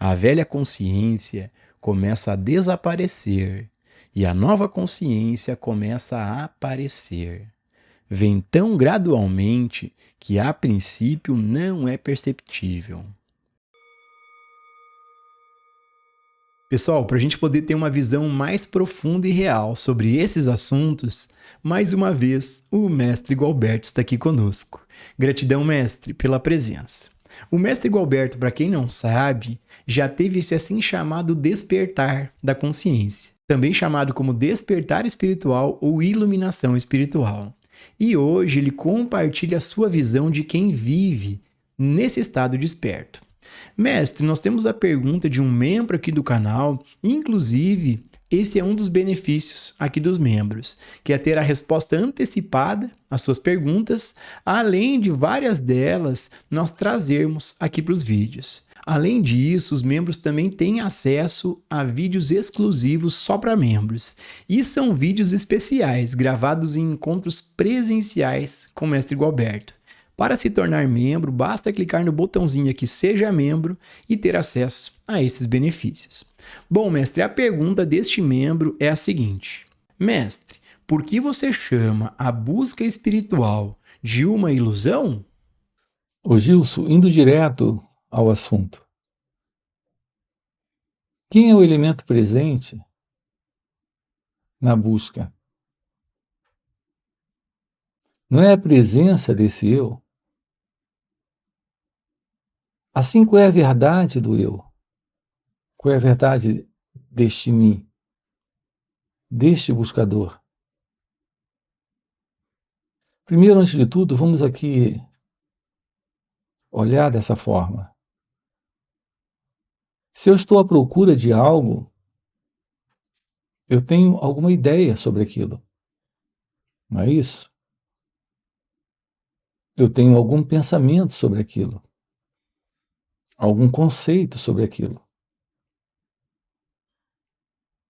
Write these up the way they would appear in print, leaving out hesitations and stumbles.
A velha consciência começa a desaparecer e a nova consciência começa a aparecer. Vem tão gradualmente que a princípio não é perceptível. Pessoal, para a gente poder ter uma visão mais profunda e real sobre esses assuntos, mais uma vez o mestre Gualberto está aqui conosco. Gratidão, mestre, pela presença. O mestre Gualberto, para quem não sabe, já teve esse assim chamado despertar da consciência, também chamado como despertar espiritual ou iluminação espiritual. E hoje ele compartilha a sua visão de quem vive nesse estado desperto. Mestre, nós temos a pergunta de um membro aqui do canal, inclusive esse é um dos benefícios aqui dos membros, que é ter a resposta antecipada às suas perguntas, além de várias delas nós trazermos aqui para os vídeos. Além disso, os membros também têm acesso a vídeos exclusivos só para membros. E são vídeos especiais, gravados em encontros presenciais com o mestre Gualberto. Para se tornar membro, basta clicar no botãozinho aqui Seja Membro e ter acesso a esses benefícios. Bom, mestre, a pergunta deste membro é a seguinte: mestre, por que você chama a busca espiritual de uma ilusão? Ô Gilson, indo direto ao assunto. Quem é o elemento presente na busca? Não é a presença desse eu? Assim, qual é a verdade do eu? Qual é a verdade deste mim? Deste buscador? Primeiro, antes de tudo, vamos aqui olhar dessa forma. Se eu estou à procura de algo, eu tenho alguma ideia sobre aquilo. Não é isso? Eu tenho algum pensamento sobre aquilo. Algum conceito sobre aquilo.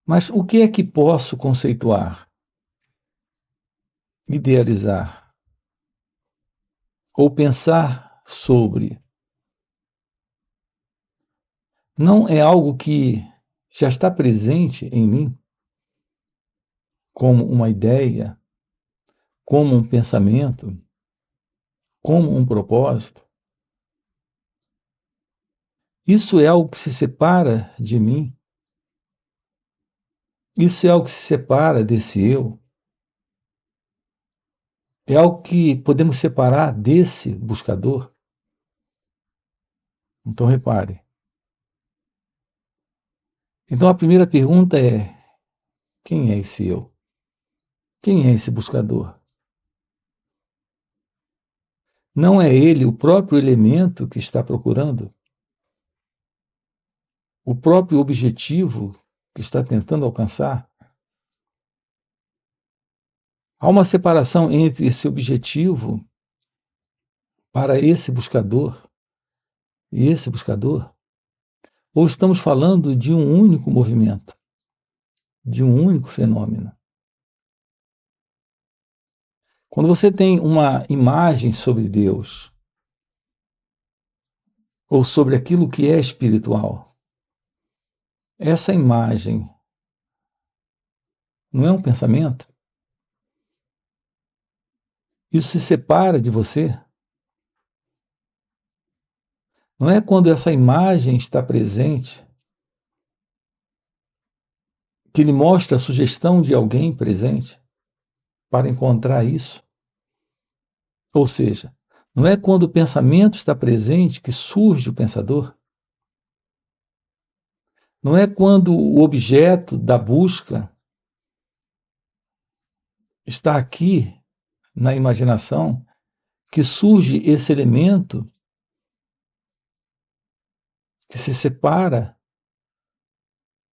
Mas o que é que posso conceituar, idealizar ou pensar sobre? Não é algo que já está presente em mim, como uma ideia, como um pensamento, como um propósito? Isso é algo que se separa de mim? Isso é algo que se separa desse eu? É algo que podemos separar desse buscador? Então repare. Então a primeira pergunta é: quem é esse eu? Quem é esse buscador? Não é ele o próprio elemento que está procurando? O próprio objetivo que está tentando alcançar? Há uma separação entre esse objetivo para esse buscador e esse buscador? Ou estamos falando de um único movimento, de um único fenômeno? Quando você tem uma imagem sobre Deus, ou sobre aquilo que é espiritual, essa imagem não é um pensamento? Isso se separa de você? Não é quando essa imagem está presente que lhe mostra a sugestão de alguém presente para encontrar isso? Ou seja, não é quando o pensamento está presente que surge o pensador? Não é quando o objeto da busca está aqui na imaginação que surge esse elemento que se separa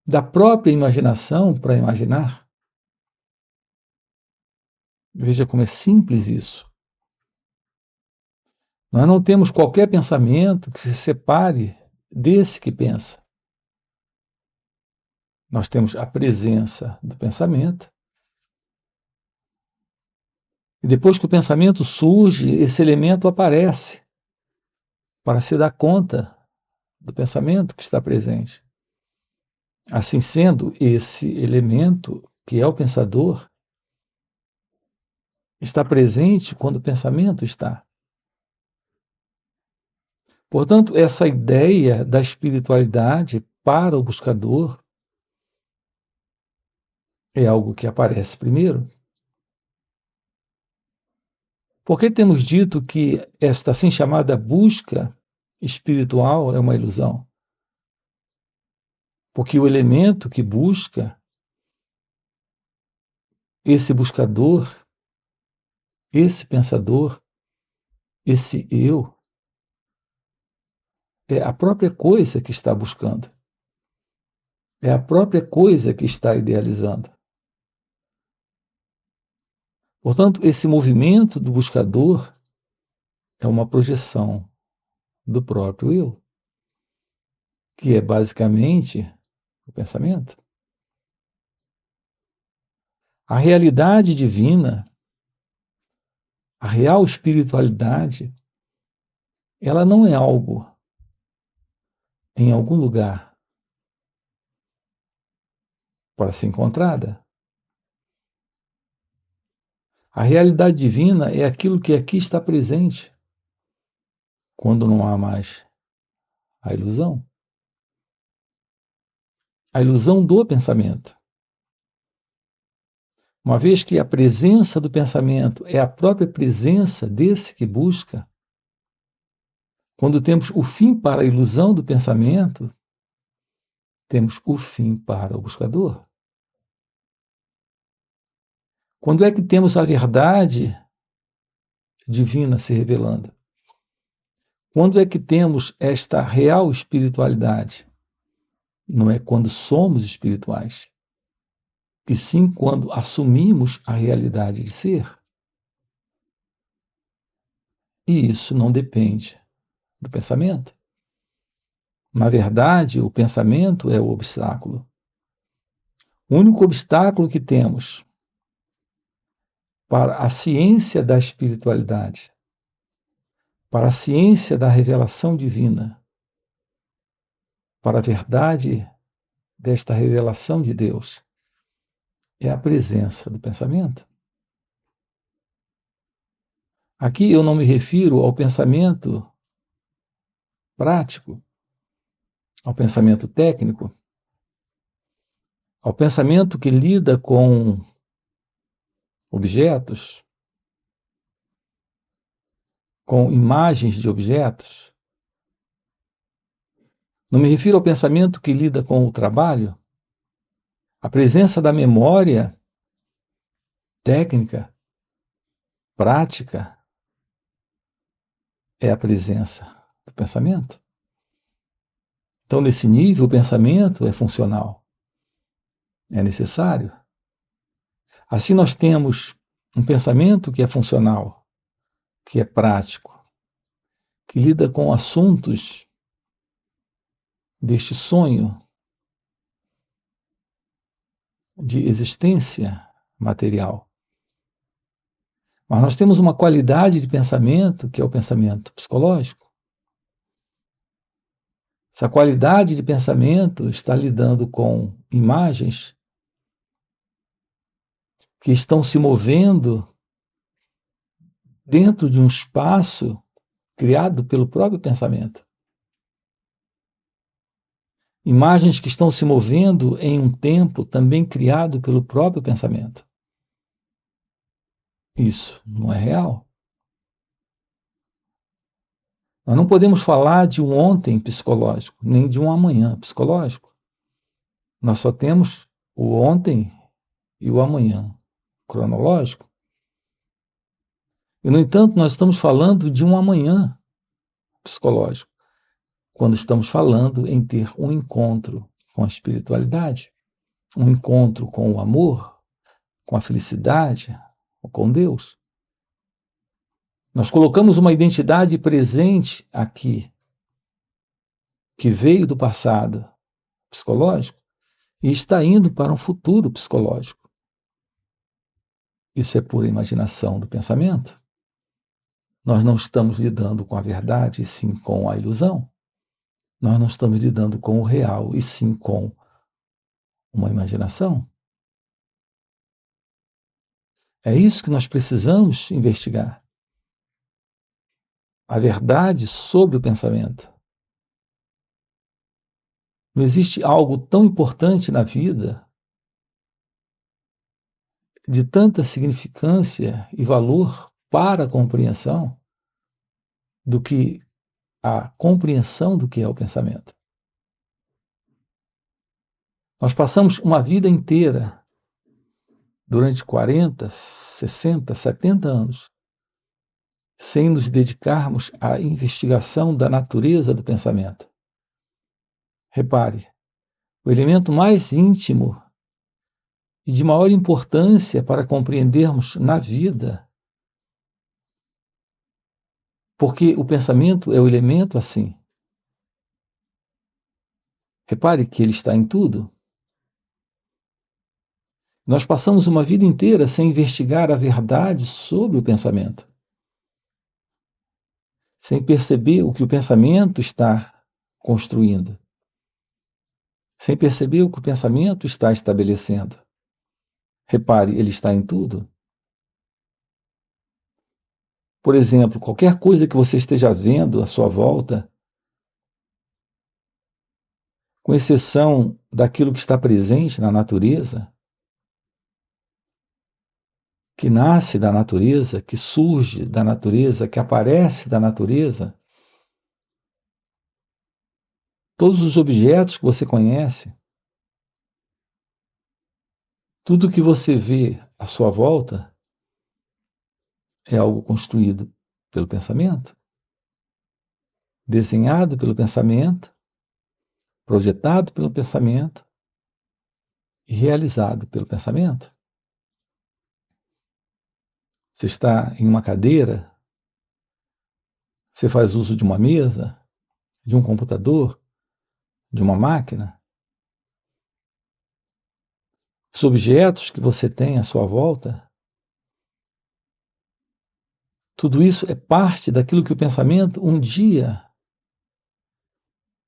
da própria imaginação para imaginar? Veja como é simples isso. Nós não temos qualquer pensamento que se separe desse que pensa. Nós temos a presença do pensamento. E depois que o pensamento surge, esse elemento aparece para se dar conta do pensamento que está presente. Assim sendo, esse elemento, que é o pensador, está presente quando o pensamento está. Portanto, essa ideia da espiritualidade para o buscador é algo que aparece primeiro. Por que temos dito que esta assim chamada busca espiritual é uma ilusão? Porque o elemento que busca, esse buscador, esse pensador, esse eu, é a própria coisa que está buscando. É a própria coisa que está idealizando. Portanto, esse movimento do buscador é uma projeção do próprio eu, que é basicamente o pensamento. A realidade divina, a real espiritualidade, ela não é algo em algum lugar para ser encontrada. A realidade divina é aquilo que aqui está presente, quando não há mais a ilusão. A ilusão do pensamento. Uma vez que a presença do pensamento é a própria presença desse que busca, quando temos o fim para a ilusão do pensamento, temos o fim para o buscador. Quando é que temos a verdade divina se revelando? Quando é que temos esta real espiritualidade? Não é quando somos espirituais, e sim quando assumimos a realidade de ser. E isso não depende do pensamento. Na verdade, o pensamento é o obstáculo. O único obstáculo que temos para a ciência da espiritualidade, para a ciência da revelação divina, para a verdade desta revelação de Deus, é a presença do pensamento. Aqui eu não me refiro ao pensamento prático, ao pensamento técnico, ao pensamento que lida com objetos, com imagens de objetos. Não me refiro ao pensamento que lida com o trabalho. A presença da memória técnica, prática, é a presença do pensamento. Então, nesse nível, o pensamento é funcional, é necessário. Assim, nós temos um pensamento que é funcional, que é prático, que lida com assuntos deste sonho de existência material. Mas nós temos uma qualidade de pensamento, que é o pensamento psicológico. Essa qualidade de pensamento está lidando com imagens que estão se movendo dentro de um espaço criado pelo próprio pensamento. Imagens que estão se movendo em um tempo também criado pelo próprio pensamento. Isso não é real. Nós não podemos falar de um ontem psicológico, nem de um amanhã psicológico. Nós só temos o ontem e o amanhã cronológico. E, no entanto, nós estamos falando de um amanhã psicológico, quando estamos falando em ter um encontro com a espiritualidade, um encontro com o amor, com a felicidade, ou com Deus. Nós colocamos uma identidade presente aqui, que veio do passado psicológico e está indo para um futuro psicológico. Isso é pura imaginação do pensamento. Nós não estamos lidando com a verdade, e sim com a ilusão. nós não estamos lidando com o real, e sim com uma imaginação. É isso que nós precisamos investigar. A verdade sobre o pensamento. Não existe algo tão importante na vida, de tanta significância e valor para a compreensão, do que a compreensão do que é o pensamento. Nós passamos uma vida inteira, durante 40, 60, 70 anos, sem nos dedicarmos à investigação da natureza do pensamento. Repare, o elemento mais íntimo e de maior importância para compreendermos na vida, porque o pensamento é o elemento assim. Repare que ele está em tudo. Nós passamos uma vida inteira sem investigar a verdade sobre o pensamento, sem perceber o que o pensamento está construindo, sem perceber o que o pensamento está estabelecendo. Repare, ele está em tudo. Por exemplo, qualquer coisa que você esteja vendo à sua volta, com exceção daquilo que está presente na natureza, que nasce da natureza, que surge da natureza, que aparece da natureza, todos os objetos que você conhece, tudo que você vê à sua volta é algo construído pelo pensamento, desenhado pelo pensamento, projetado pelo pensamento e realizado pelo pensamento. Você está em uma cadeira, você faz uso de uma mesa, de um computador, de uma máquina. Os objetos que você tem à sua volta, tudo isso é parte daquilo que o pensamento um dia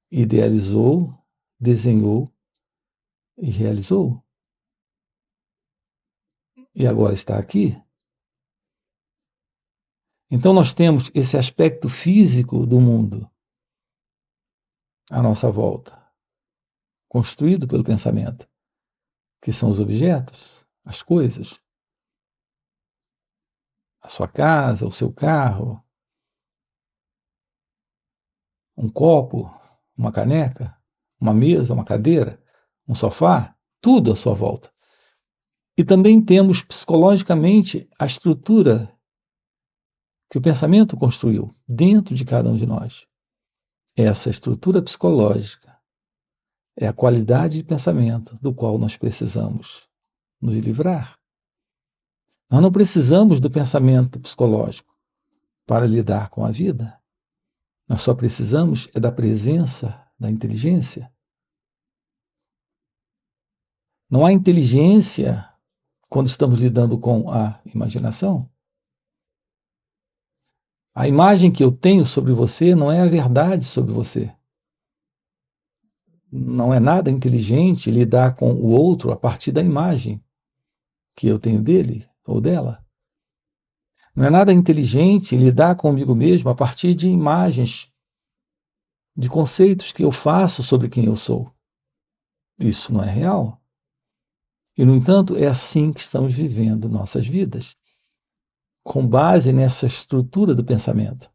idealizou, desenhou e realizou. E agora está aqui. Então nós temos esse aspecto físico do mundo à nossa volta, construído pelo pensamento, que são os objetos, as coisas. A sua casa, o seu carro, um copo, uma caneca, uma mesa, uma cadeira, um sofá, tudo à sua volta. E também temos psicologicamente a estrutura que o pensamento construiu dentro de cada um de nós. Essa estrutura psicológica é a qualidade de pensamento do qual nós precisamos nos livrar. Nós não precisamos do pensamento psicológico para lidar com a vida. Nós só precisamos é da presença da inteligência. Não há inteligência quando estamos lidando com a imaginação. A imagem que eu tenho sobre você não é a verdade sobre você. Não é nada inteligente lidar com o outro a partir da imagem que eu tenho dele ou dela. Não é nada inteligente lidar comigo mesmo a partir de imagens, de conceitos que eu faço sobre quem eu sou. Isso não é real. E, no entanto, é assim que estamos vivendo nossas vidas, com base nessa estrutura do pensamento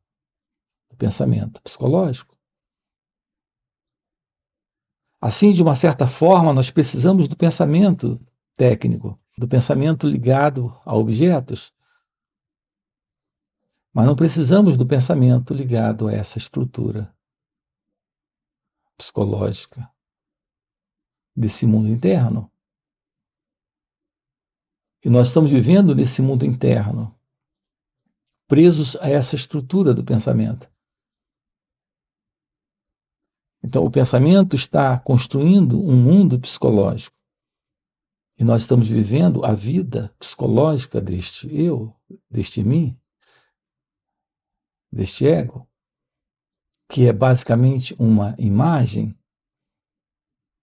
psicológico. Assim, de uma certa forma, nós precisamos do pensamento técnico, do pensamento ligado a objetos, mas não precisamos do pensamento ligado a essa estrutura psicológica desse mundo interno. E nós estamos vivendo nesse mundo interno, presos a essa estrutura do pensamento. Então, o pensamento está construindo um mundo psicológico. E nós estamos vivendo a vida psicológica deste eu, deste mim, deste ego. que é basicamente uma imagem,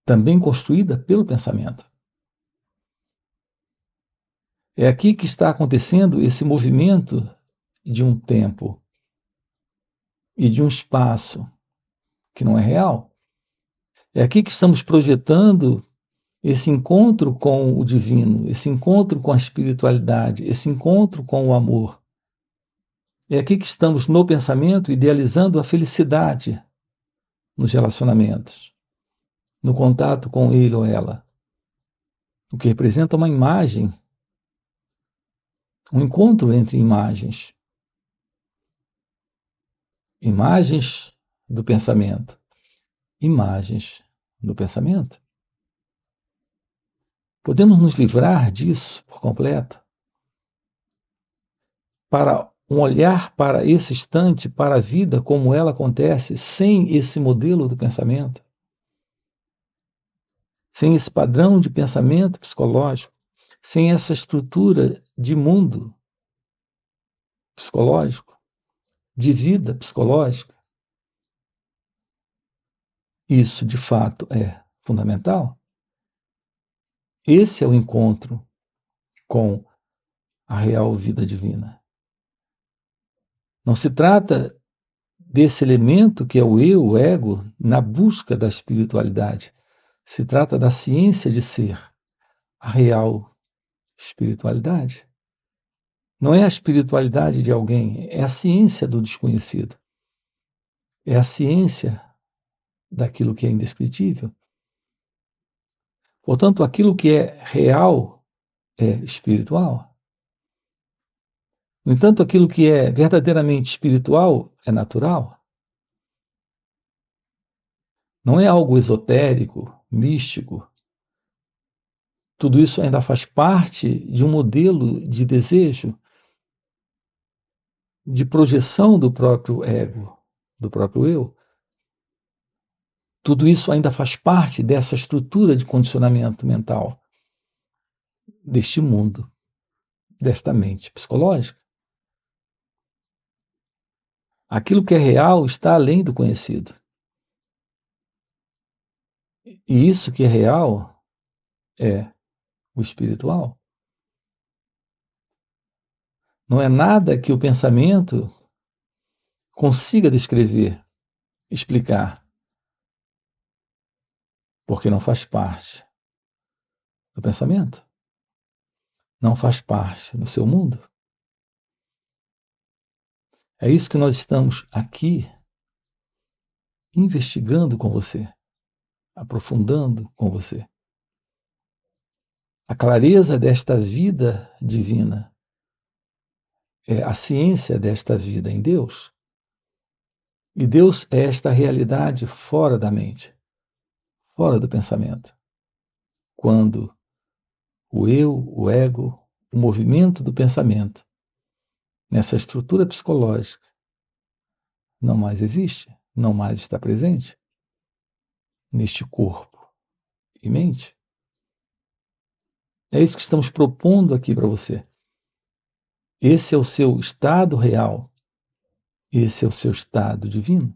também construída pelo pensamento. É aqui que está acontecendo esse movimento de um tempo e de um espaço que não é real. É aqui que estamos projetando esse encontro com o divino, esse encontro com a espiritualidade, esse encontro com o amor. É aqui que estamos no pensamento idealizando a felicidade nos relacionamentos, no contato com ele ou ela, o que representa uma imagem, um encontro entre imagens, imagens do pensamento, imagens do pensamento. Podemos nos livrar disso por completo para um olhar para esse instante, para a vida como ela acontece, sem esse modelo do pensamento, sem esse padrão de pensamento psicológico, sem essa estrutura de mundo psicológico, de vida psicológica. Isso, de fato, é fundamental. Esse é o encontro com a real vida divina. Não se trata desse elemento que é o eu, o ego, na busca da espiritualidade. Se trata da ciência de ser, a real espiritualidade. Não é a espiritualidade de alguém, é a ciência do desconhecido. É a ciência daquilo que é indescritível. Portanto, aquilo que é real é espiritual. No entanto, aquilo que é verdadeiramente espiritual é natural. Não é algo esotérico, místico. Tudo isso ainda faz parte de um modelo de desejo, de projeção do próprio ego, do próprio eu. Tudo isso ainda faz parte dessa estrutura de condicionamento mental, deste mundo, desta mente psicológica. Aquilo que é real está além do conhecido. E isso que é real é o espiritual. Não é nada que o pensamento consiga descrever, explicar, porque não faz parte do pensamento, não faz parte do seu mundo. É isso que nós estamos aqui investigando com você, aprofundando com você. A clareza desta vida divina é a ciência desta vida em Deus. E Deus é esta realidade fora da mente, fora do pensamento. Quando o eu, o ego, o movimento do pensamento, nessa estrutura psicológica, não mais existe, não mais está presente neste corpo e mente. É isso que estamos propondo aqui para você. Esse é o seu estado real. Esse é o seu estado divino.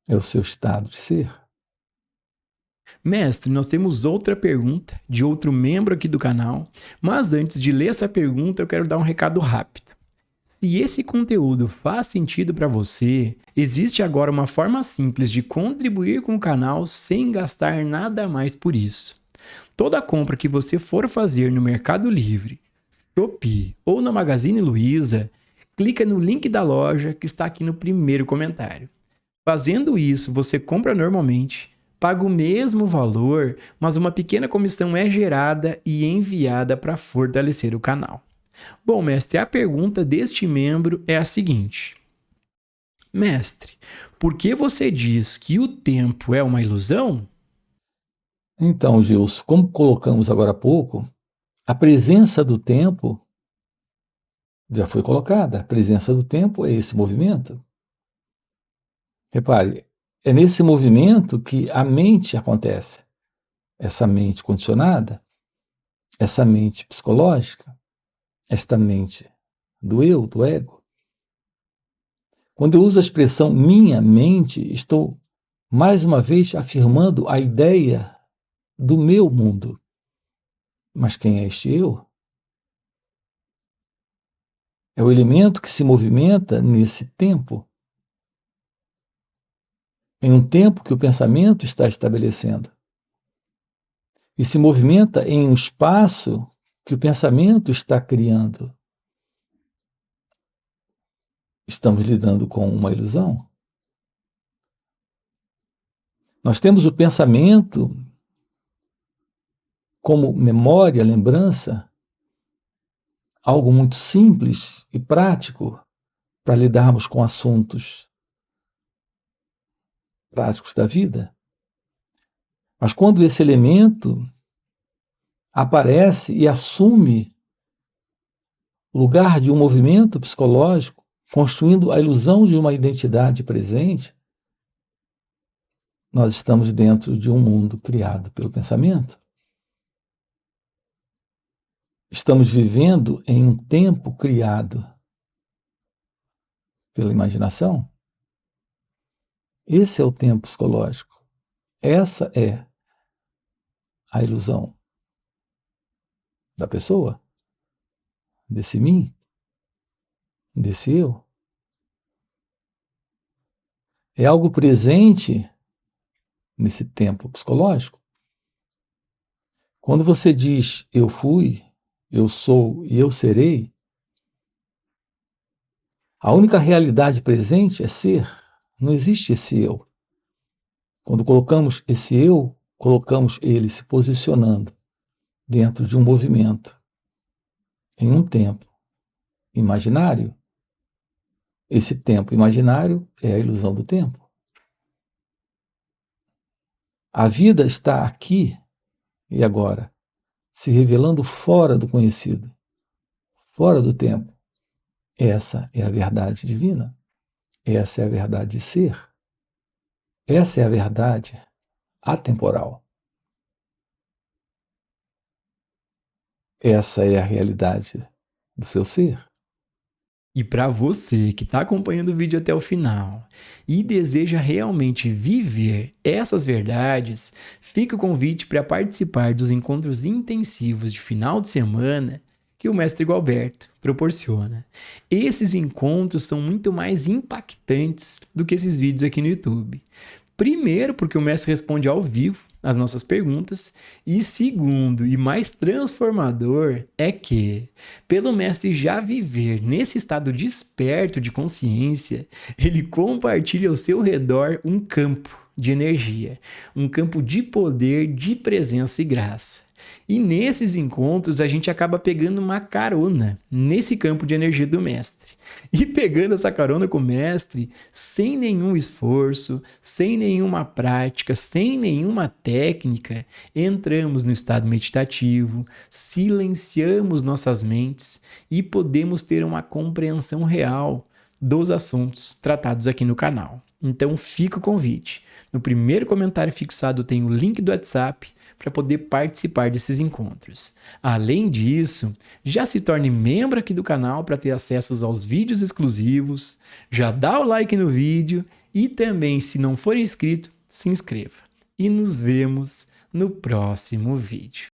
É o seu estado de ser. Mestre, nós temos outra pergunta de outro membro aqui do canal, mas antes de ler essa pergunta, eu quero dar um recado rápido. Se esse conteúdo faz sentido para você, existe agora uma forma simples de contribuir com o canal sem gastar nada mais por isso. Toda compra que você for fazer no Mercado Livre, Shopee ou na Magazine Luiza, clica no link da loja que está aqui no primeiro comentário. Fazendo isso, você compra normalmente, paga o mesmo valor, mas uma pequena comissão é gerada e enviada para fortalecer o canal. Bom, mestre, a pergunta deste membro é a seguinte: Mestre, por que você diz que o tempo é uma ilusão? Então, Gilson, como colocamos agora há pouco, a presença do tempo já foi colocada. A presença do tempo é esse movimento. Repare, é nesse movimento que a mente acontece. Essa mente condicionada, essa mente psicológica, esta mente do eu, do ego. Quando eu uso a expressão minha mente, estou mais uma vez afirmando a ideia do meu mundo. Mas quem é este eu? É o elemento que se movimenta nesse tempo, em um tempo que o pensamento está estabelecendo. E se movimenta em um espaço que o pensamento está criando. Estamos lidando com uma ilusão? Nós temos o pensamento como memória, lembrança, algo muito simples e prático para lidarmos com assuntos práticos da vida. Mas quando esse elemento aparece e assume o lugar de um movimento psicológico, construindo a ilusão de uma identidade presente, nós estamos dentro de um mundo criado pelo pensamento. Estamos vivendo em um tempo criado pela imaginação. Esse é o tempo psicológico. Essa é a ilusão da pessoa, desse mim, desse eu. É algo presente nesse tempo psicológico. Quando você diz eu fui, eu sou e eu serei, a única realidade presente é ser. Não existe esse eu. Quando colocamos esse eu, colocamos ele se posicionando dentro de um movimento, em um tempo imaginário. Esse tempo imaginário é a ilusão do tempo. A vida está aqui e agora, se revelando fora do conhecido, fora do tempo. Essa é a verdade divina. Essa é a verdade de ser. Essa é a verdade atemporal. Essa é a realidade do seu ser. E para você que está acompanhando o vídeo até o final e deseja realmente viver essas verdades, fica o convite para participar dos encontros intensivos de final de semana que o Mestre Gualberto proporciona. Esses encontros são muito mais impactantes do que esses vídeos aqui no YouTube. Primeiro, porque o mestre responde ao vivo as nossas perguntas, e segundo e mais transformador é que, pelo mestre já viver nesse estado desperto de consciência, ele compartilha ao seu redor um campo de energia, um campo de poder, de presença e graça. E nesses encontros a gente acaba pegando uma carona nesse campo de energia do mestre. E pegando essa carona com o mestre, sem nenhum esforço, sem nenhuma prática, sem nenhuma técnica, entramos no estado meditativo, silenciamos nossas mentes e podemos ter uma compreensão real dos assuntos tratados aqui no canal. Então fica o convite. No primeiro comentário fixado tem o link do WhatsApp para poder participar desses encontros. Além disso, já se torne membro aqui do canal para ter acesso aos vídeos exclusivos, já dá o like no vídeo e também, se não for inscrito, se inscreva. E nos vemos no próximo vídeo.